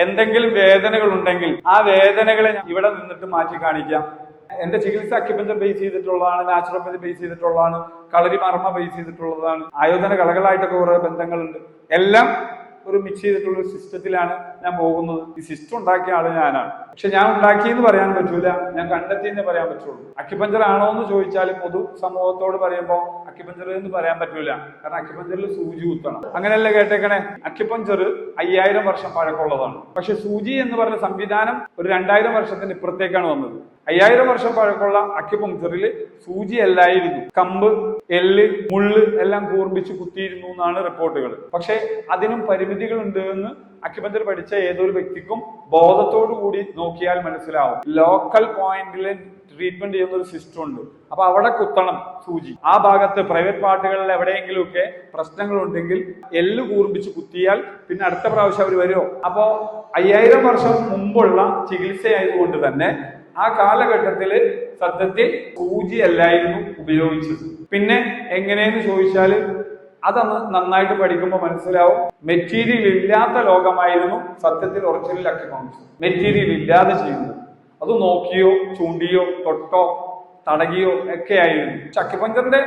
എന്തെങ്കിലും വേദനകൾ ഉണ്ടെങ്കിൽ ആ വേദനകളെ ഇവിടെ നിന്നിട്ട് മാറ്റി കാണിക്കാം. എന്റെ ചികിത്സ അക്യുപഞ്ചർ ബേസ് ചെയ്തിട്ടുള്ളതാണ്, നാച്ചുറോപ്പതി ബേസ് ചെയ്തിട്ടുള്ളതാണ്, കളരി മർമ്മ ബേസ് ചെയ്തിട്ടുള്ളതാണ്, ആയോധന കലകളായിട്ടൊക്കെ കുറെ ബന്ധങ്ങളുണ്ട്. എല്ലാം ഒരു മിക്സ് ചെയ്തിട്ടുള്ള ഒരു സിസ്റ്റത്തിലാണ് ഞാൻ പോകുന്നത്. ഈ സിസ്റ്റം ഉണ്ടാക്കിയ ആള് ഞാനാണ്. പക്ഷെ ഞാൻ ഉണ്ടാക്കിയെന്ന് പറയാൻ പറ്റൂല, ഞാൻ കണ്ടെത്തിയെന്നേ പറയാൻ പറ്റുള്ളൂ. അക്യുപഞ്ചർ ആണോ എന്ന് ചോദിച്ചാൽ പൊതു സമൂഹത്തോട് പറയുമ്പോൾ അക്യുപഞ്ചർ എന്ന് പറയാൻ പറ്റൂല. കാരണം അക്യുപഞ്ചറിൽ സൂചി കുത്തണം. അങ്ങനെയല്ല കേട്ടേക്കണേ. അക്യുപഞ്ചർ 5000 വർഷം പഴക്കമുള്ളതാണ്. പക്ഷെ സൂചി എന്ന് പറഞ്ഞ സംവിധാനം ഒരു 2000 വർഷത്തിന് ഇപ്പുറത്തേക്കാണ് വന്നത്. 5000 വർഷം പഴക്കമുള്ള അക്യുപഞ്ചറിൽ സൂചി അല്ലായിരുന്നു, കമ്പ്, എല്ല്, മുള്ള് എല്ലാം കൂർപ്പിച്ച് കുത്തിയിരുന്നു എന്നാണ് റിപ്പോർട്ടുകൾ. പക്ഷെ അതിനും പരിമിതികളുണ്ട് എന്ന് അക്യുപഞ്ചർ പഠിച്ച ഏതൊരു വ്യക്തിക്കും ബോധത്തോടു കൂടി നോക്കിയാൽ മനസ്സിലാവും. ലോക്കൽ പോയിന്റിൽ ട്രീറ്റ്മെന്റ് ചെയ്യുന്ന ഒരു സിസ്റ്റം ഉണ്ട്. അപ്പൊ അവിടെ കുത്തണം സൂചി. ആ ഭാഗത്ത് പ്രൈവറ്റ് പാർട്ടുകളിൽ എവിടെയെങ്കിലും ഒക്കെ പ്രശ്നങ്ങൾ ഉണ്ടെങ്കിൽ എല്ല് കൂർപ്പിച്ച് കുത്തിയാൽ പിന്നെ അടുത്ത പ്രാവശ്യം അവർ വരുമോ? അപ്പോ 5000 വർഷം മുമ്പുള്ള ചികിത്സയായതുകൊണ്ട് തന്നെ ആ കാലഘട്ടത്തില് സത്യത്തിൽ സൂചി അല്ലായിരുന്നു ഉപയോഗിച്ചത്. പിന്നെ എങ്ങനെയെന്ന് ചോദിച്ചാല് അതന്ന് നന്നായിട്ട് പഠിക്കുമ്പോൾ മനസ്സിലാവും. മെറ്റീരിയൽ ഇല്ലാത്ത ലോകമായിരുന്നു സത്യത്തിൽ ഒറിജിനൽ അക്യുപഞ്ചർ. മെറ്റീരിയൽ ഇല്ലാതെ ചെയ്യുന്നത് അത് നോക്കിയോ ചൂണ്ടിയോ തൊട്ടോ തടകിയോ ഒക്കെ ആയിരുന്നു. അക്യുപഞ്ചറിന്റെ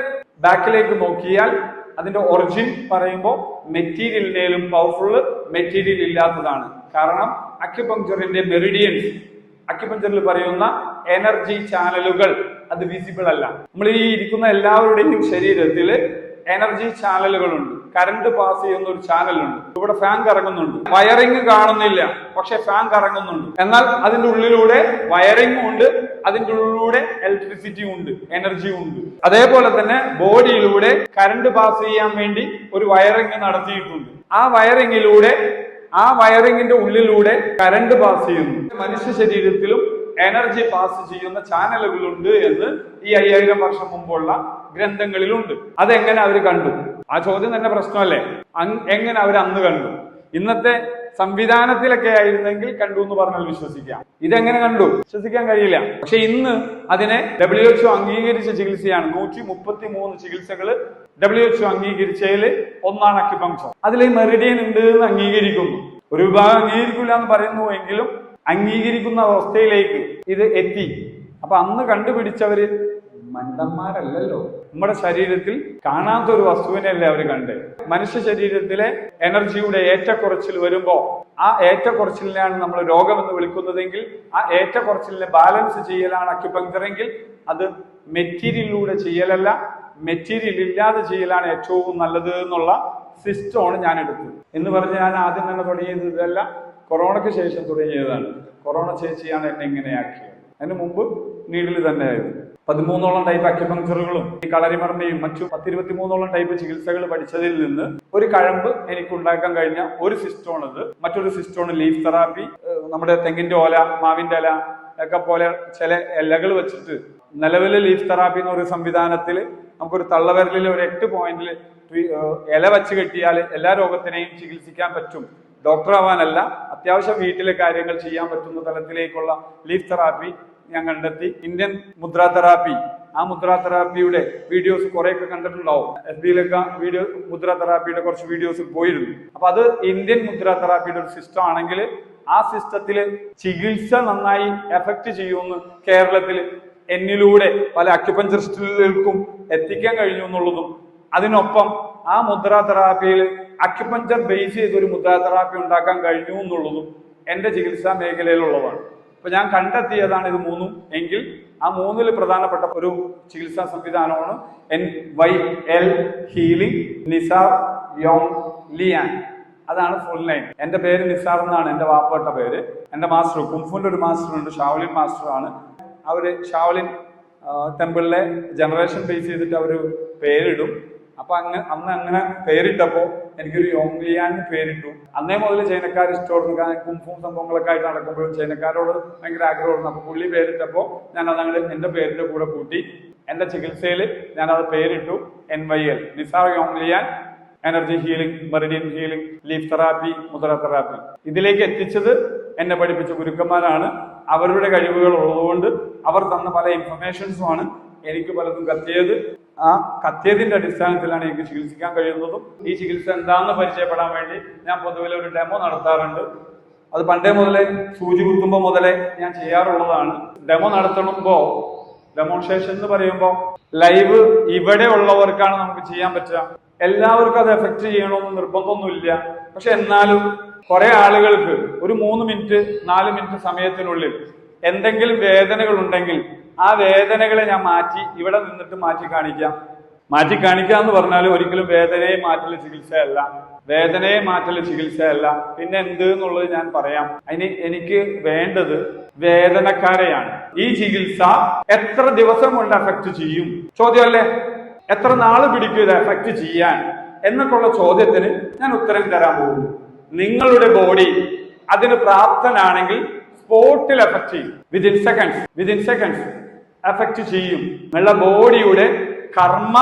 ബാക്കിലേക്ക് നോക്കിയാൽ അതിന്റെ ഒറിജിൻ പറയുമ്പോൾ മെറ്റീരിയലിനേലും പവർഫുള്ള് മെറ്റീരിയൽ ഇല്ലാത്തതാണ്. കാരണം അക്യുപഞ്ചറിന്റെ മെറിഡിയൻസ്, അക്യുപഞ്ചറിൽ പറയുന്ന എനർജി ചാനലുകൾ അത് വിസിബിൾ അല്ല. നമ്മൾ ഈ ഇരിക്കുന്ന എല്ലാവരുടെയും ശരീരത്തിൽ എനർജി ചാനലുകളുണ്ട്. കറണ്ട് പാസ് ചെയ്യുന്ന ഒരു ചാനലുണ്ട്. ഇവിടെ ഫാൻ കറങ്ങുന്നുണ്ട്. വയറിംഗ് കാണുന്നില്ല, പക്ഷെ ഫാൻ കറങ്ങുന്നുണ്ട്. എന്നാൽ അതിന്റെ ഉള്ളിലൂടെ വയറിംഗും ഉണ്ട്, അതിന്റെ ഉള്ളിലൂടെ ഇലക്ട്രിസിറ്റിയും ഉണ്ട്, എനർജിയും ഉണ്ട്. അതേപോലെ തന്നെ ബോഡിയിലൂടെ കറണ്ട് പാസ് ചെയ്യാൻ വേണ്ടി ഒരു വയറിംഗ് നടത്തിയിട്ടുണ്ട്. ആ വയറിംഗിന്റെ ഉള്ളിലൂടെ കറണ്ട് പാസ് ചെയ്യുന്നു. മനുഷ്യ ശരീരത്തിലും എനർജി പാസ് ചെയ്യുന്ന ചാനലുകളുണ്ട് എന്ന് ഈ 5000 വർഷം മുമ്പുള്ള ഗ്രന്ഥങ്ങളിലുണ്ട്. അതെങ്ങനെ അവർ കണ്ടു? ആ ചോദ്യം തന്നെ പ്രശ്നമല്ലേ. എങ്ങനെ അവർ അന്ന് കണ്ടു? ഇന്നത്തെ സംവിധാനത്തിലൊക്കെ ആയിരുന്നെങ്കിൽ കണ്ടു എന്ന് പറഞ്ഞാൽ വിശ്വസിക്കാം. ഇതെങ്ങനെ കണ്ടു? വിശ്വസിക്കാൻ കഴിയില്ല. പക്ഷെ ഇന്ന് അതിനെ WHO അംഗീകരിച്ച ചികിത്സയാണ്. 133 ചികിത്സകൾ WHO അംഗീകരിച്ചതിൽ ഒന്നാണ് അക്യുപങ്ക്ചർ. അതിൽ മെറിഡിയൻ ഉണ്ട് എന്ന് അംഗീകരിക്കുന്നു. ഒരു വിഭാഗം അംഗീകരിക്കില്ല എന്ന് പറയുന്നുവെങ്കിലും അംഗീകരിക്കുന്ന അവസ്ഥയിലേക്ക് ഇത് എത്തി. അപ്പൊ അന്ന് കണ്ടുപിടിച്ചവര് മണ്ടന്മാരല്ലല്ലോ. നമ്മുടെ ശരീരത്തിൽ കാണാത്ത ഒരു വസ്തുവിനെയല്ലേ അവര് കണ്ട്. മനുഷ്യ ശരീരത്തിലെ എനർജിയുടെ ഏറ്റക്കുറച്ചിൽ വരുമ്പോ ആ ഏറ്റക്കുറച്ചിലിനെയാണ് നമ്മൾ രോഗമെന്ന് വിളിക്കുന്നതെങ്കിൽ ആ ഏറ്റക്കുറച്ചിലിനെ ബാലൻസ് ചെയ്യലാണ് അക്യുപങ്ക്ചർ എങ്കിൽ അത് മെറ്റീരിയലിലൂടെ ചെയ്യലല്ല, മെറ്റീരിയൽ ഇല്ലാതെ ചെയ്യലാണ് ഏറ്റവും നല്ലത് എന്നുള്ള സിസ്റ്റമാണ് ഞാൻ എടുത്തത്. എന്ന് പറഞ്ഞ് ഞാൻ ആദ്യം തന്നെ തുടങ്ങിയത് ഇതല്ല, കൊറോണയ്ക്ക് ശേഷം തുടങ്ങിയതാണ്. കൊറോണ ചേച്ചിയാണ് എന്നെ ഇങ്ങനെയാക്കിയത്. അതിന് മുമ്പ് നീഡിൽ തന്നെയായിരുന്നു. 13ഓളം ടൈപ്പ് അക്യുപങ്ക്ചറുകളും ഈ കളരിമർമ്മയും മറ്റു 10-23ഓളം ടൈപ്പ് ചികിത്സകൾ പഠിച്ചതിൽ നിന്ന് ഒരു കഴമ്പ് എനിക്ക് ഉണ്ടാക്കാൻ കഴിഞ്ഞ ഒരു സിസ്റ്റമാണിത്. മറ്റൊരു സിസ്റ്റമാണ് ലീഫ് തെറാപ്പി. നമ്മുടെ തെങ്ങിന്റെ ഓല, മാവിന്റെ ഇല ഒക്കെ പോലെ ചില ഇലകൾ വെച്ചിട്ട് നിലവിലെ ലീഫ് തെറാപ്പി എന്ന ഒരു സംവിധാനത്തിൽ നമുക്കൊരു തള്ളവിരലിൽ ഒരു 8 പോയിന്റിൽ ഇല വെച്ച് കെട്ടിയാൽ എല്ലാ രോഗത്തിനെയും ചികിത്സിക്കാൻ പറ്റും. ഡോക്ടർ ആവാനല്ല, അത്യാവശ്യം വീട്ടിലെ കാര്യങ്ങൾ ചെയ്യാൻ പറ്റുന്ന തലത്തിലേക്കുള്ള ലീഫ് തെറാപ്പി ഞാൻ കണ്ടെത്തി. ഇന്ത്യൻ മുദ്രാ തെറാപ്പി, ആ മുദ്രാ തെറാപ്പിയുടെ വീഡിയോസ് കുറെയൊക്കെ കണ്ടിട്ടുണ്ടാവും. FB-യിലൊക്കെ മുദ്രാ തെറാപ്പിയുടെ കുറച്ച് വീഡിയോസ് പോയിരുന്നു. അപ്പൊ അത് ഇന്ത്യൻ മുദ്രാ തെറാപ്പിയുടെ ഒരു സിസ്റ്റം ആണെങ്കിൽ ആ സിസ്റ്റത്തില് ചികിത്സ നന്നായി എഫക്ട് ചെയ്യുമെന്ന് കേരളത്തിൽ എന്നിലൂടെ പല അക്യുപഞ്ചറിസ്റ്റുകൾക്കും എത്തിക്കാൻ കഴിഞ്ഞു എന്നുള്ളതും, അതിനൊപ്പം ആ മുദ്രാ തെറാപ്പിയിൽ അക്യുപഞ്ചർ ബേസ് ചെയ്ത് ഒരു മുദ്രാ തെറാപ്പി ഉണ്ടാക്കാൻ കഴിഞ്ഞു എന്നുള്ളതും എന്റെ ചികിത്സാ മേഖലയിലുള്ളതാണ്. അപ്പൊ ഞാൻ കണ്ടെത്തിയതാണ് ഇത് മൂന്നും. എങ്കിൽ ആ മൂന്നിൽ പ്രധാനപ്പെട്ട ഒരു ചികിത്സാ സംവിധാനമാണ് NYL healing Nisar Yong Liyan. അതാണ് ഫുൾ നെയിം. എന്റെ പേര് നിസാർ എന്നാണ് എന്റെ വാപ്പയുടെ പേര്. എന്റെ മാസ്റ്റർ കുംഫുവിന്റെ ഒരു മാസ്റ്റർ ഉണ്ട്, ഷാവലിൻ മാസ്റ്റർ ആണ്. അവര് ഷാവലിൻ ടെമ്പിളിലെ ജനറേഷൻ ബേസ് ചെയ്തിട്ട് അവര് പേരിടും. അപ്പൊ അന്ന് അങ്ങനെ പേരിട്ടപ്പോ എനിക്കൊരു യോങ് ലിയാൻ പേരിട്ടു. അന്നേ മുതൽ ചൈനക്കാർ ഇഷ്ടമായിരുന്നു. കാരണം കുംഫും സംഭവങ്ങളൊക്കെ ആയിട്ട് നടക്കുമ്പോഴും ചൈനക്കാരോട് ഭയങ്കര ആഗ്രഹമായിരുന്നു. അപ്പൊ പുള്ളി പേരിട്ടപ്പോ ഞാൻ അതങ്ങനെ എന്റെ പേരിന്റെ കൂടെ കൂട്ടി എന്റെ ചികിത്സയിൽ ഞാൻ അത് പേരിട്ടു NYL Nisar Yong Liyan energy healing, Meridian healing, leaf therapy, മുദ്ര തെറാപ്പി. ഇതിലേക്ക് എത്തിച്ചത് എന്നെ പഠിപ്പിച്ച ഗുരുക്കന്മാരാണ്. അവരുടെ കഴിവുകൾ ഉള്ളതുകൊണ്ട് അവർ തന്ന പല ഇൻഫർമേഷൻസുമാണ് എനിക്ക് പലതും കത്തിയത്. ആ കത്തിയതിന്റെ അടിസ്ഥാനത്തിലാണ് എനിക്ക് ചികിത്സിക്കാൻ കഴിയുന്നതും. ഈ ചികിത്സ എന്താണെന്ന് പരിചയപ്പെടാൻ വേണ്ടി ഞാൻ പൊതുവിൽ ഒരു ഡെമോ നടത്താറുണ്ട്. അത് പണ്ടേ മുതലേ സൂചി കുത്തുമ്പോൾ മുതലേ ഞാൻ ചെയ്യാറുള്ളതാണ്. ഡെമോ നടത്തണമ്പോ ഡെമോൺസ്ട്രേഷൻ എന്ന് പറയുമ്പോൾ ലൈവ് ഇവിടെ ഉള്ളവർക്കാണ് നമുക്ക് ചെയ്യാൻ പറ്റുക. എല്ലാവർക്കും അത് എഫക്ട് ചെയ്യണമെന്ന് നിർബന്ധമൊന്നുമില്ല. പക്ഷെ എന്നാലും കുറെ ആളുകൾക്ക് ഒരു 3 മിനിറ്റ് 4 മിനിറ്റ് സമയത്തിനുള്ളിൽ എന്തെങ്കിലും വേദനകൾ ഉണ്ടെങ്കിൽ ആ വേദനകളെ ഞാൻ മാറ്റി ഇവിടെ നിന്നിട്ട് മാറ്റി കാണിക്കാം. മാറ്റി കാണിക്കുക എന്ന് പറഞ്ഞാൽ ഒരിക്കലും വേദനയെ മാറ്റല് ചികിത്സയല്ല, വേദനയെ മാറ്റല് ചികിത്സയല്ല. പിന്നെ എന്ത് എന്നുള്ളത് ഞാൻ പറയാം. അതിന് എനിക്ക് വേണ്ടത് വേദനക്കാരെയാണ്. ഈ ചികിത്സ എത്ര ദിവസം കൊണ്ട് എഫക്ട് ചെയ്യും ചോദ്യമല്ലേ? എത്ര നാള് പിടിക്കും ഇത് എഫക്ട് ചെയ്യാൻ എന്നൊക്കെയുള്ള ചോദ്യത്തിന് ഞാൻ ഉത്തരം തരാൻ പോകുന്നു. നിങ്ങളുടെ ബോഡി അതിന് പ്രാപ്തനാണെങ്കിൽ സ്പോട്ടിൽ എഫക്ട് ചെയ്യും. വിതിൻ സെക്കൻഡ്സ് എഫക്ട് ചെയ്യും. നിങ്ങളുടെ ബോഡിയുടെ കർമ്മ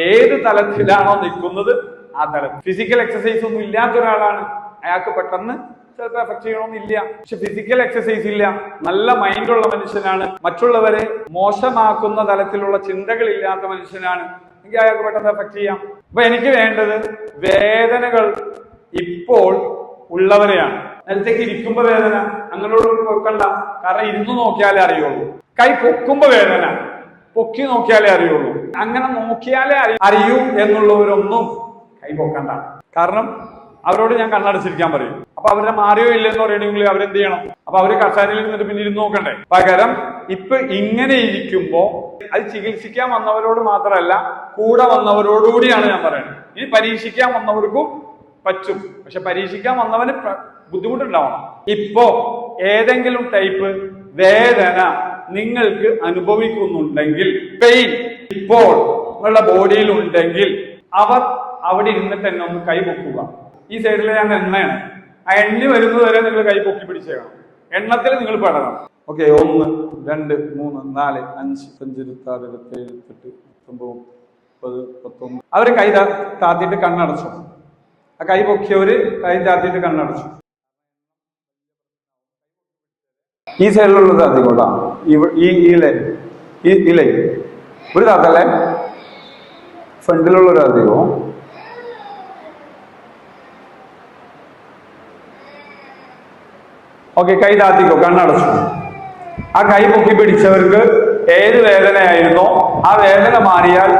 ഏത് തലത്തിലാണോ നിൽക്കുന്നത് ആ തലത്തിൽ. ഫിസിക്കൽ എക്സസൈസ് ഒന്നും ഇല്ലാത്ത ഒരാളാണ്, അയാൾക്ക് പെട്ടെന്ന് ചിലപ്പോൾ എഫക്ട് ചെയ്യണമെന്നില്ല. പക്ഷെ ഫിസിക്കൽ എക്സസൈസ് ഇല്ല, നല്ല മൈൻഡുള്ള മനുഷ്യനാണ്, മറ്റുള്ളവരെ മോശമാക്കുന്ന തലത്തിലുള്ള ചിന്തകൾ ഇല്ലാത്ത മനുഷ്യനാണ്, എങ്കിൽ അയാൾക്ക് പെട്ടെന്ന് എഫക്ട് ചെയ്യാം. അപ്പൊ എനിക്ക് വേണ്ടത് വേദനകൾ ഇപ്പോൾ ഉള്ളവരെയാണ്. നേരത്തേക്ക് ഇരിക്കുമ്പോ വേദന അങ്ങനെയുള്ള വെക്കണ്ട, കാരണം ഇരുന്ന് നോക്കിയാലേ അറിയുള്ളൂ. കൈ പൊക്കുമ്പോ വേദന പൊക്കി നോക്കിയാലേ അറിയുള്ളൂ. അങ്ങനെ നോക്കിയാലേ അറിയൂ എന്നുള്ളവരൊന്നും കൈ പൊക്കണ്ട. കാരണം അവരോട് ഞാൻ കണ്ണടച്ചിരിക്കാൻ പറയും. അപ്പൊ അവരെ മാറിയോ ഇല്ലെന്ന് പറയണമെങ്കിൽ അവരെന്ത് ചെയ്യണം? അപ്പൊ അവര് കസാരയിൽ നിന്നിട്ട് പിന്നെ ഇരുന്ന് നോക്കണ്ടേ? പകരം ഇപ്പൊ ഇങ്ങനെ ഇരിക്കുമ്പോ അത് ചികിത്സിക്കാൻ വന്നവരോട് മാത്രമല്ല കൂടെ വന്നവരോടുകൂടിയാണ് ഞാൻ പറയുന്നത്. ഇനി പരീക്ഷിക്കാൻ വന്നവർക്കും പറ്റും, പക്ഷെ പരീക്ഷിക്കാൻ വന്നവന് ബുദ്ധിമുട്ടുണ്ടാവണം. ഇപ്പോ ഏതെങ്കിലും ടൈപ്പ് വേദന നിങ്ങൾക്ക് അനുഭവിക്കുന്നുണ്ടെങ്കിൽ, പെയിൻ ഇപ്പോൾ നിങ്ങളുടെ ബോഡിയിൽ ഉണ്ടെങ്കിൽ അവർ അവിടെ ഇരുന്നിട്ട് എന്നെ ഒന്ന് കൈ പൊക്കുക. ഈ സൈഡിൽ ഞാൻ എണ്ണയാണ്, ആ എണ്ണി വരുന്നത് വരെ നിങ്ങൾ കൈ പൊക്കി പിടിച്ചേക്കണം. എണ്ണത്തിൽ നിങ്ങൾ പെടണം. ഓക്കെ, 1 2 3 4 5 5 6 7 8 9 10 11. അവര് കൈ താത്തിയിട്ട് കണ്ണടച്ചു. ആ കൈ പൊക്കിയവര് കൈ താത്തിയിട്ട് കണ്ണടച്ചു. ഈ സൈഡിലുള്ളത് അധികം ഈ ലൈൻ ഒരു താത്തല്ലേ, ഫ്രണ്ടിലുള്ള ഒരു അധികവും. ഓക്കെ, കൈ താത്തിക്കോ, കണ്ണടച്ചു. ആ കൈ പൊക്കി പിടിച്ചവർക്ക് ഏത് വേദനയായിരുന്നോ ആ വേദന മാറിയാൽ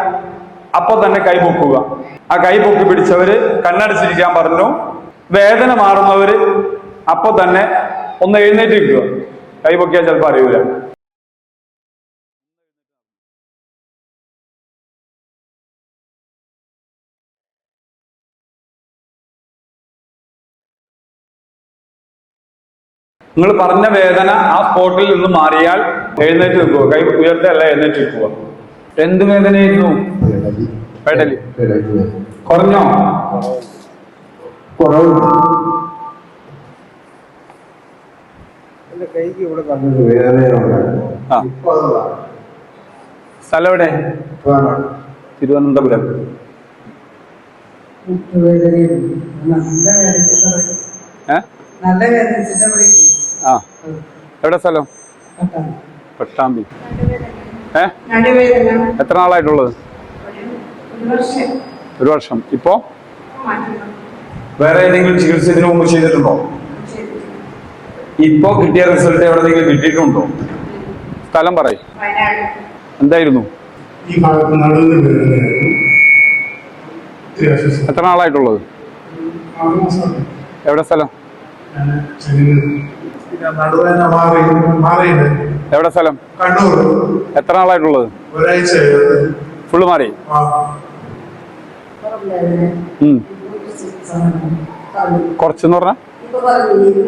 അപ്പൊ തന്നെ കൈ പൊക്കുക. ആ കൈ പൊക്കി പിടിച്ചവര് കണ്ണടച്ചിരിക്കാൻ പറഞ്ഞു. വേദന മാറുന്നവര് അപ്പൊ തന്നെ ഒന്ന് എഴുന്നേറ്റ് നിൽക്കുക. കൈ പൊക്കിയാൽ ചിലപ്പോൾ അറിയൂല. നിങ്ങൾ പറഞ്ഞ വേദന ആ സ്പോട്ടിൽ നിന്ന് മാറിയാൽ എഴുന്നേറ്റ് നിൽക്കുക. കൈ ഉയർത്തല്ല, എഴുന്നേറ്റ് നിൽക്കുക. എന്ത് വേദനയായിരുന്നു? പെടലി കുറഞ്ഞോ? സ്ഥലം എവിടെ? തിരുവനന്തപുരം. ആ, എവിടെ സ്ഥലം? പട്ടാമ്പി. എത്ര നാളായിട്ടുള്ളത്? 1 വർഷം. ഇപ്പോ വേറെ ഏതെങ്കിലും ചികിത്സ ഇതിനു മുമ്പ് ചെയ്തിട്ടുണ്ടോ? ഇപ്പോ കിട്ടിയ റിസൾട്ട് എവിടെയെങ്കിലും കിട്ടിയിട്ടുണ്ടോ? സ്ഥലം പറയും. എന്തായിരുന്നു? എത്ര നാളായിട്ടുള്ളത്? എവിടെ സ്ഥലം? എവിടെ സ്ഥലം? എത്ര നാളായിട്ടുള്ളത്? ഫുള്ള് മാറി? കുറച്ചെന്ന് പറഞ്ഞ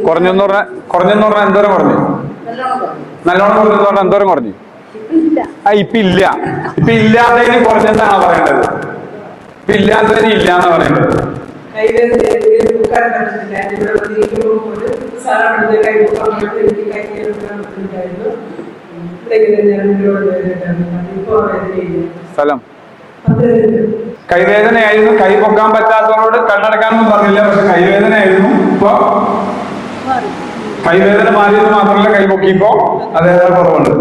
കുറഞ്ഞെന്ന് പറഞ്ഞാൽ എന്തോരം കുറഞ്ഞു? നല്ലോണം കുറഞ്ഞെന്ന് പറഞ്ഞാൽ എന്തോരം കുറഞ്ഞു? ആ, ഇപ്പൊ ഇല്ല. ഇപ്പൊ ഇല്ലാത്തതിന് കുറഞ്ഞെന്നാണ് പറയേണ്ടത്. ഇപ്പൊ ഇല്ലാത്തതിന് ഇല്ല എന്നാ പറയേണ്ടത്. സ്ഥലം കൈവേദനയായിരുന്നു. കൈ പൊക്കാൻ പറ്റാത്തവരോട് കണ്ണടക്കാനൊന്നും പറഞ്ഞില്ല, പക്ഷെ കൈവേദനയായിരുന്നു. ഇപ്പൊ കൈവേദന മാറിയത് മാത്രമല്ല, കൈ പൊക്കിയപ്പോ അതേപോലെ കുറവുണ്ട്.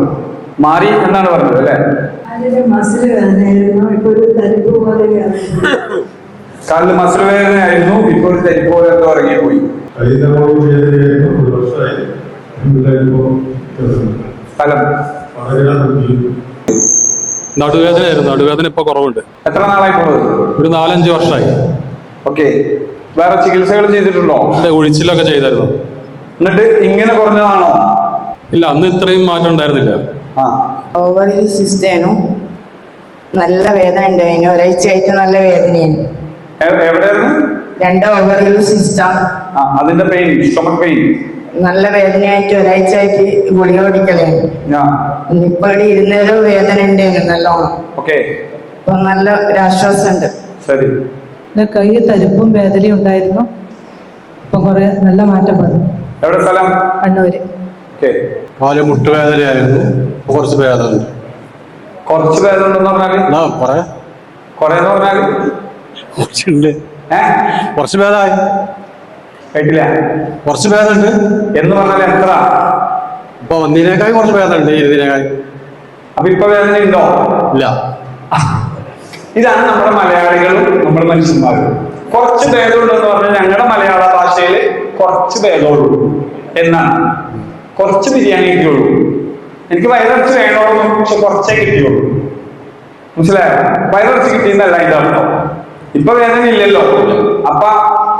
മാറി എന്നാണ് പറഞ്ഞത് അല്ലേ? കാലില് മസിൽ വേദനയായിരുന്നു, ഇപ്പൊ ഒരു തരിപ്പ് പോലെ എന്തോ ഇറങ്ങിപ്പോയി. സ്ഥലം നടുവേദനയായിരുന്നു. നടുവേദന ഇപ്പൊ കുറവുണ്ട്. എത്ര നാളായി പോയത്? ഒരു 4-5 വർഷമായി. ഓക്കെ. വേറെ ചികിത്സകൾ ചെയ്തിട്ടുണ്ടോ? ഒഴിച്ചിലൊക്കെ ചെയ്തായിരുന്നു. എന്നിട്ട് ഇങ്ങനെ കുറഞ്ഞതാണോ? ഇല്ല, അന്ന് ഇത്രയും മാറ്റം ഉണ്ടായിരുന്നില്ല. ഓവറിൽ സിസ്റ്റാണ്. നല്ല വേദന ഉണ്ടായിരുന്നു. ഒരാഴ്ചയായിട്ട് നല്ല വേദനയാണ്. എവിടെയായിരുന്നു? 2 ഓവറിൽ സിസ്റ്റാണ്. അതിന്റെ പെയിൻ, സ്റ്റൊമക് പെയിൻ. നല്ല വേദനയായിട്ട് ഒരാഴ്ചയായിട്ട് ഗുളിക കുടിക്കലാണ്. ഇപ്പൊ ഇവിടെ ഇരുന്നേരം വേദന ഉണ്ടായിരുന്നു നല്ലോണം. ഓക്കെ. ഇപ്പൊ നല്ല ഒരാശ്വാസമുണ്ട്. ശരി. കൈ തരിപ്പും വേദനയും ഉണ്ടായിരുന്നു. ഇപ്പൊ കുറെ നല്ല മാറ്റം വന്നു. എവിടെ സ്ഥലം? കണ്ണൂര്. കാല് മുട്ടുവേദനയായിരുന്നു. കുറച്ച് വേദന ഉണ്ട്. കുറച്ച് വേദന ഉണ്ടെന്ന് പറഞ്ഞാല് കൊറേ പറഞ്ഞാല് കുറച്ചുണ്ട്. കുറച്ച് ഭേദമായി. കേട്ടില്ല? കുറച്ച് ഭേദം ഉണ്ട് എന്ന് പറഞ്ഞാൽ എത്ര? ഇപ്പൊ ഒന്നിനേക്കായി കുറച്ച് ഭേദം ഉണ്ട്. ഇരുന്നതിനേക്കായി. അപ്പൊ ഇപ്പൊ വേദന ഉണ്ടോ? ഇല്ല. ഇതാണ് നമ്മുടെ മലയാളികളും നമ്മുടെ മനുഷ്യന്മാരും. കുറച്ച് ഭേദമുള്ളൂ എന്ന് പറഞ്ഞാൽ ഞങ്ങളുടെ മലയാള ഭാഷയിൽ കുറച്ച് ഭേദമുള്ളൂ എന്നാണ്. കുറച്ച് ബിരിയാണി കിട്ടിയുള്ളൂ. എനിക്ക് വയറിറച്ചി വേണോന്ന്, പക്ഷെ കുറച്ചേ കിട്ടിയുള്ളൂ. മനസ്സിലായോ? വയറിറച്ചി കിട്ടിയെന്നല്ല അതിന്റെ അർത്ഥം. ഇപ്പൊ വേദന ഇല്ലല്ലോ. അപ്പൊ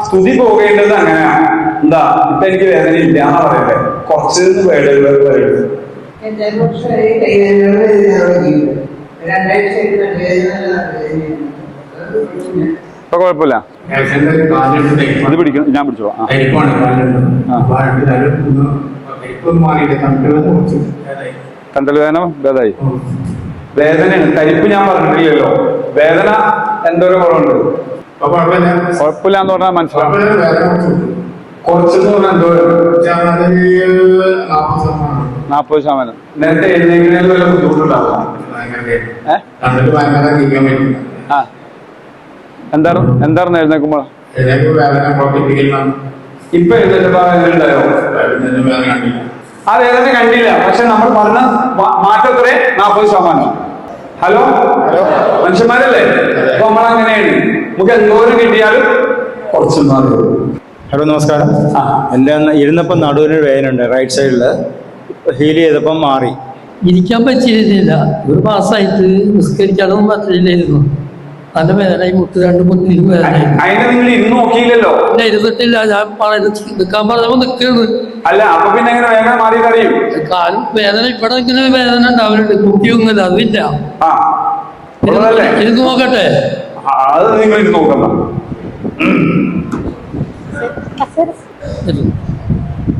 സ്തുതി പോകേണ്ടത് അങ്ങനെയാണ്. എന്താ, ഇപ്പൊ എനിക്ക് വേദന ഇല്ല എന്നാ പറയട്ടെ. കുറച്ച് വേടുകൾ പറയുന്നത്. ഇപ്പൊ കുഴപ്പമില്ല. അത് പിടിക്കണം, ഞാൻ പിടിച്ചോ. കണ്ടൽ വേദന ഭേദമായി. വേദനയാണ്, തരിപ്പ് ഞാൻ പറഞ്ഞിട്ടില്ലല്ലോ. വേദന എന്തോരം കുറവുണ്ട്. കുഴപ്പമില്ല എന്ന് പറഞ്ഞാൽ മനസ്സിലാവും. കുറച്ചെന്ന് പറഞ്ഞാൽ എന്തോരം? 40%. നേരത്തെ എഴുന്നേക്കുന്നതിൽ വല്ല ബുദ്ധിമുട്ടുണ്ടാവും. എന്തായിരുന്നു എഴുന്നേക്കുമ്പോൾ? ഇപ്പൊ എഴുന്നേറ്റപ്പോ ഉണ്ടായോ? ആ വേദന കണ്ടില്ല, പക്ഷെ നമ്മൾ പറഞ്ഞ മാറ്റം എത്ര? 40%. ഹലോ മനുഷ്യന്മാരല്ലേ? അപ്പൊ നമ്മളങ്ങനെയാണ്. നമുക്ക് എന്തോരം കിട്ടിയാലും കുറച്ച് മാറി. ഹലോ, നമസ്കാരം. എൻ്റെ ഇരുന്നപ്പം നടുവിന് വേദന ഉണ്ട്. റൈറ്റ് സൈഡില് ഹീൽ ചെയ്തപ്പം മാറി. ഇരിക്കാൻ പറ്റിയിരുന്നില്ല. ഒരു മാസമായിട്ട് നിസ്കരിക്കാനൊന്നും പറ്റില്ലായിരുന്നു. നല്ല വേദനയായി. മുട്ട് 2 മുന്നിലും വേദനയായി. അതിനെ നിങ്ങൾ ഇന്ന് നോക്കിയില്ലല്ലോ? ഇരുന്നിട്ടില്ല. ഞാൻ നിൽക്കാൻ പറഞ്ഞപ്പോ നിൽക്കുന്നു. അല്ല, അപ്പൊ പിന്നെ എങ്ങനെ വേദന മാറി അറിയും? കാലും വേദന ഇവിടെ ഇങ്ങനെ വേദന ഉണ്ടാവലുണ്ട്. കുട്ടിയൊന്നുമില്ല, അതില്ല. ഇത് നോക്കട്ടെ. അത് നിങ്ങൾ ഇത് നോക്കണ്ട.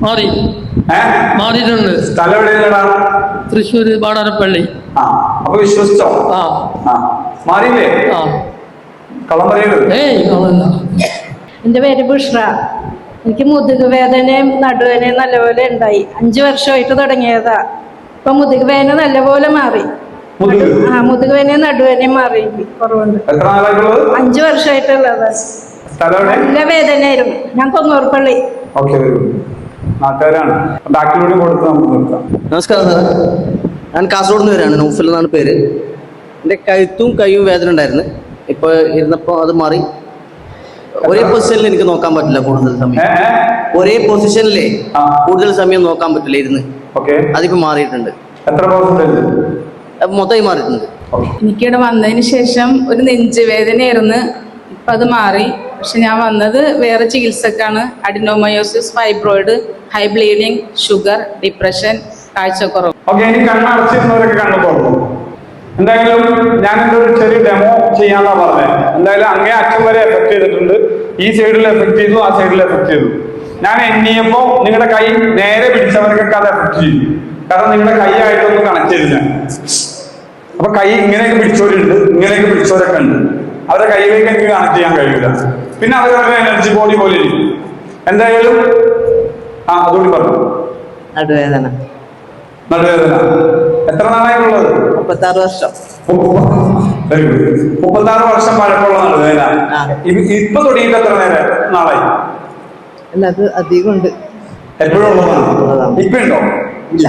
മാറി മാറിയിട്ടുണ്ട്. സ്ഥലം എവിടെയാ? തൃശ്ശൂര് ബാടാനപ്പള്ളി. അപ്പൊ വിശ്വസിച്ചോ? മാറിയില്ലേ? കള്ളം പറയരുത്. കള്ളല്ല. എൻ്റെ പേര് ബുഷ്ര. എനിക്ക് മുതുക് വേദനയും നടുവേദനയും നല്ലപോലെ ഉണ്ടായി. 5 വർഷമായിട്ട് തുടങ്ങിയതാ. ഇപ്പൊ മുതുക് വേദന നല്ലപോലെ മാറി. മുതുക് വേദനയും നടുവേദനയും മാറി. കുറവുണ്ട്. 5 വർഷമായിട്ടുള്ളത്. നല്ല വേദനയായിരുന്നു. ഞാൻ കൊങ്ങോർപ്പള്ളി. നമസ്കാരം സാർ, ഞാൻ കാസർഗോഡ് നിന്ന് വരികയാണ്. നൗഫൽ എന്നാണ് പേര്. എൻ്റെ കഴുത്തും കൈയും വേദന ഉണ്ടായിരുന്നു. ഇപ്പോൾ ഇരുന്നപ്പോൾ അത് മാറി. ഒരേ പൊസിഷനിൽ എനിക്ക് നോക്കാൻ പറ്റില്ല കൂടുതൽ സമയം. ഒരേ പൊസിഷനിലേ കൂടുതൽ സമയം നോക്കാൻ പറ്റില്ല ഇരുന്ന്. അതിപ്പോൾ മാറിയിട്ടുണ്ട്. മൊത്തമായി മാറിയിട്ടുണ്ട്. എനിക്കിവിടെ വന്നതിന് ശേഷം ഒരു നെഞ്ചുവേദനയായിരുന്നു. ഇപ്പം അത് മാറി. പക്ഷെ ഞാൻ വന്നത് വേറെ ചികിത്സക്കാണ്. Adenomyosis, fibroid, high bleeding, sugar, depression, കാഴ്ചക്കുറവ്. കണ്ണടച്ചിരുന്നവരൊക്കെ കണ്ണു തുറന്നു. എന്തായാലും ഞാൻ എൻ്റെ ഒരു ചെറിയ ഡെമോ ചെയ്യാന്നാ പറഞ്ഞത്. എന്തായാലും അങ്ങേ അച്ഛൻ വരെ എഫക്ട് ചെയ്തിട്ടുണ്ട്. ഈ സൈഡിൽ എഫക്ട് ചെയ്തു, ആ സൈഡിൽ എഫക്ട് ചെയ്തു. ഞാൻ എണ്ണിയപ്പോ നിങ്ങളുടെ കൈ നേരെ പിടിച്ചവർക്കൊക്കെ അത് എഫക്ട് ചെയ്തു. കാരണം നിങ്ങളുടെ കൈ ആയിട്ടൊന്നും കണക്ട് ചെയ്തില്ല. അപ്പൊ കൈ ഇങ്ങനെയൊക്കെ പിടിച്ചവരുണ്ട്, ഇങ്ങനെയൊക്കെ പിടിച്ചവരൊക്കെ ഉണ്ട്. അവരുടെ കൈയിലേക്ക് എനിക്ക് കണക്ട് ചെയ്യാൻ കഴിയില്ല. പിന്നെ അവരവരുടെ എനർജി ബോഡി പോലെ ഇരിക്കും. എന്തായാലും അതുകൂടി പറഞ്ഞു. നടുവേദന എത്ര നാളായിട്ടുള്ളത്? 36 വർഷം. 36 വർഷം പഴക്കമുള്ള നടുവേദന. ഇപ്പൊ തുടങ്ങിയിട്ട് എത്ര നാളായി? അല്ല, അത് അധികം ഉണ്ട്. എപ്പോഴും ഉള്ളതാണ്. ഇപ്പൊ ഉണ്ടോ? ഇല്ല.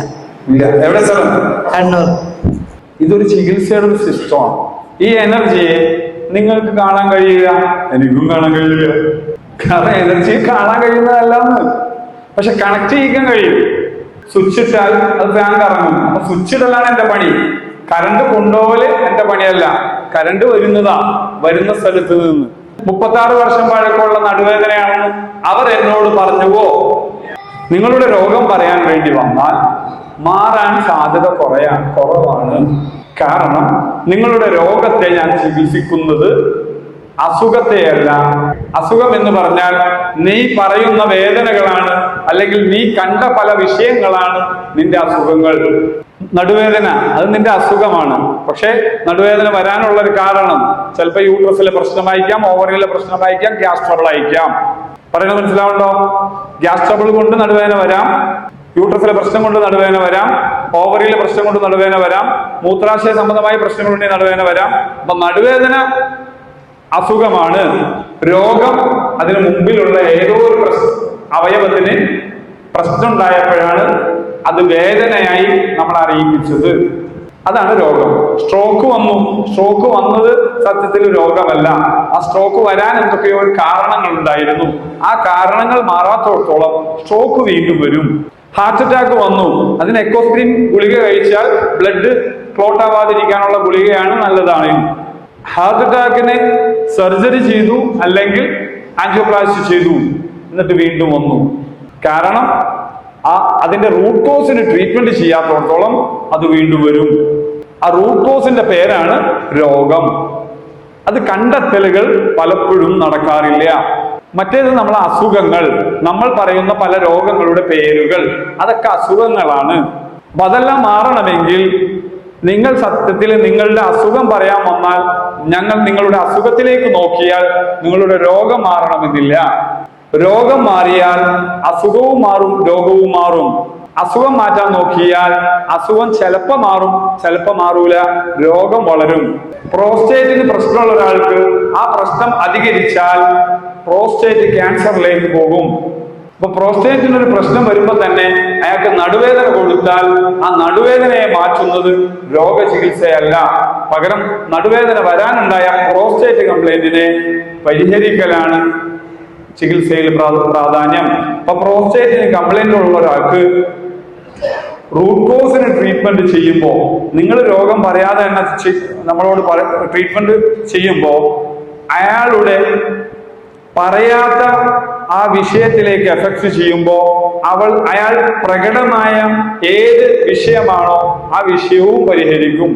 എവിടെ സ്ഥലം? കണ്ണൂർ. ഇതൊരു ചികിത്സയുടെ ഒരു സിസ്റ്റമാണ്. ഈ എനർജിയെ നിങ്ങൾക്ക് കാണാൻ കഴിയില്ല, എനിക്കും കാണാൻ കഴിയില്ല. കാരണം എനർജി കാണാൻ കഴിയുന്നതല്ലെന്ന്, പക്ഷെ കണക്ട് ചെയ്യിക്കാൻ കഴിയും. സ്വിച്ച് ഇട്ടാൽ അത് ഫാൻ കറങ്ങും. അപ്പൊ സ്വിച്ച് ഇടലാണ് എന്റെ പണി, കറണ്ട് കൊണ്ടുപോകല് എന്റെ പണിയല്ല. കറണ്ട് വരുന്ന സ്ഥലത്ത് നിന്ന്. 36 വർഷം പഴക്കമുള്ള നടുവേദനയാണെന്ന് അവർ എന്നോട് പറഞ്ഞുവോ? നിങ്ങളുടെ രോഗം പറയാൻ വേണ്ടി വന്നാൽ മാറാൻ സാധ്യത കുറവാണ്. കാരണം നിങ്ങളുടെ രോഗത്തെ ഞാൻ ചികിത്സിക്കുന്നത് അസുഖത്തെയല്ല. അസുഖം എന്ന് പറഞ്ഞാൽ നീ പറയുന്ന വേദനകളാണ്, അല്ലെങ്കിൽ നീ കണ്ട പല വിഷയങ്ങളാണ് നിന്റെ അസുഖങ്ങൾ. നടുവേദന അത് നിന്റെ അസുഖമാണ്. പക്ഷെ നടുവേദന വരാനുള്ള ഒരു കാരണം ചിലപ്പോൾ യൂട്രസിലെ പ്രശ്നമായിരിക്കാം, ഓവറിയിലെ പ്രശ്നമായിരിക്കാം, ഗ്യാസ് ട്രബിൾ ആയിരിക്കാം. പറയുന്നത് മനസ്സിലാവുണ്ടോ? ഗ്യാസ് ട്രബിൾ കൊണ്ട് നടുവേദന വരാം, യൂട്രസിലെ പ്രശ്നം കൊണ്ട് നടുവേദന വരാം, ഓവറിയിലെ പ്രശ്നം കൊണ്ട് നടുവേദന വരാം, മൂത്രാശയ സംബന്ധമായ പ്രശ്നങ്ങളുണ്ടെങ്കിൽ നടുവേദന വരാം. അപ്പൊ നടുവേദന അസുഖമാണ്. രോഗം അതിന് മുമ്പിലുള്ള ഏതോ ഒരു അവയവത്തിന് പ്രശ്നം ഉണ്ടായപ്പോഴാണ് അത് വേദനയായി നമ്മൾ അറിയിപ്പിച്ചത്. അതാണ് രോഗം. സ്ട്രോക്ക് വന്നത് സത്യത്തിൽ രോഗമല്ല. ആ സ്ട്രോക്ക് വരാൻ എന്തൊക്കെയോ ഒരു കാരണങ്ങൾ ഉണ്ടായിരുന്നു. ആ കാരണങ്ങൾ മാറാത്തോടത്തോളം സ്ട്രോക്ക് വീണ്ടും വരും. ഹാർട്ട് അറ്റാക്ക് വന്നു, അതിന് എക്കോസ്പ്രിൻ ഗുളിക കഴിച്ചാൽ ബ്ലഡ് ക്ലോട്ട് ആവാതിരിക്കാനുള്ള ഗുളികയാണ്, നല്ലതാണ്. ഹാർട്ട് അറ്റാക്കിന് സർജറി ചെയ്തു, അല്ലെങ്കിൽ ആൻജിയോപ്ലാസ്റ്റി ചെയ്തു, എന്നിട്ട് വീണ്ടും വന്നു. കാരണം അതിന്റെ റൂട്ട് കോസിന് ട്രീറ്റ്മെന്റ് ചെയ്യാത്തോടത്തോളം അത് വീണ്ടും വരും. ആ റൂട്ട് കോസിന്റെ പേരാണ് രോഗം. അത് കണ്ടെത്തലുകൾ പലപ്പോഴും നടക്കാറില്ല. മറ്റേത് നമ്മളെ അസുഖങ്ങൾ, നമ്മൾ പറയുന്ന പല രോഗങ്ങളുടെ പേരുകൾ, അതൊക്കെ അസുഖങ്ങളാണ്. അപ്പൊ അതെല്ലാം മാറണമെങ്കിൽ നിങ്ങൾ സത്യത്തിൽ നിങ്ങളുടെ അസുഖം പറയാൻ വന്നാൽ ഞങ്ങൾ നിങ്ങളുടെ അസുഖത്തിലേക്ക് നോക്കിയാൽ നിങ്ങളുടെ രോഗം മാറണമെന്നില്ല. രോഗം മാറിയാൽ അസുഖവും മാറും, രോഗവും മാറും. അസുഖം മാറ്റാൻ നോക്കിയാൽ അസുഖം ചിലപ്പോ മാറും, ചിലപ്പോ മാറൂല, രോഗം വളരും. പ്രോസ്റ്റേറ്റിന് പ്രശ്നമുള്ള ഒരാൾക്ക് ആ പ്രശ്നം അധികരിച്ചാൽ പ്രോസ്റ്റേറ്റ് ക്യാൻസറിലേക്ക് പോകും. അപ്പൊ പ്രോസ്റ്റേറ്റിനൊരു പ്രശ്നം വരുമ്പോ തന്നെ അയാൾക്ക് നടുവേദന കൊടുത്താൽ ആ നടുവേദനയെ മാറ്റുന്നത് രോഗചികിത്സയല്ല, പകരം നടുവേദന വരാനുണ്ടായ പ്രോസ്റ്റേറ്റ് കംപ്ലൈന്റിനെ പരിഹരിക്കലാണ് ചികിത്സയിൽ പ്രാധാന്യം. അപ്പൊ പ്രോസ്റ്റേറ്റിന് കംപ്ലൈന്റ് ഉള്ള ഒരാൾക്ക് റൂട്ട് കോസിന് ട്രീറ്റ്മെന്റ് ചെയ്യുമ്പോൾ, നിങ്ങൾ രോഗം പറയാതെ തന്നെ നമ്മളോട് ട്രീറ്റ്മെന്റ് ചെയ്യുമ്പോൾ അയാളുടെ പറയാത്ത ആ വിഷയത്തിലേക്ക് എഫക്ട് ചെയ്യുമ്പോൾ അയാൾ പ്രകടമായ ഏത് വിഷയമാണോ ആ വിഷയവും പരിഹരിക്കും.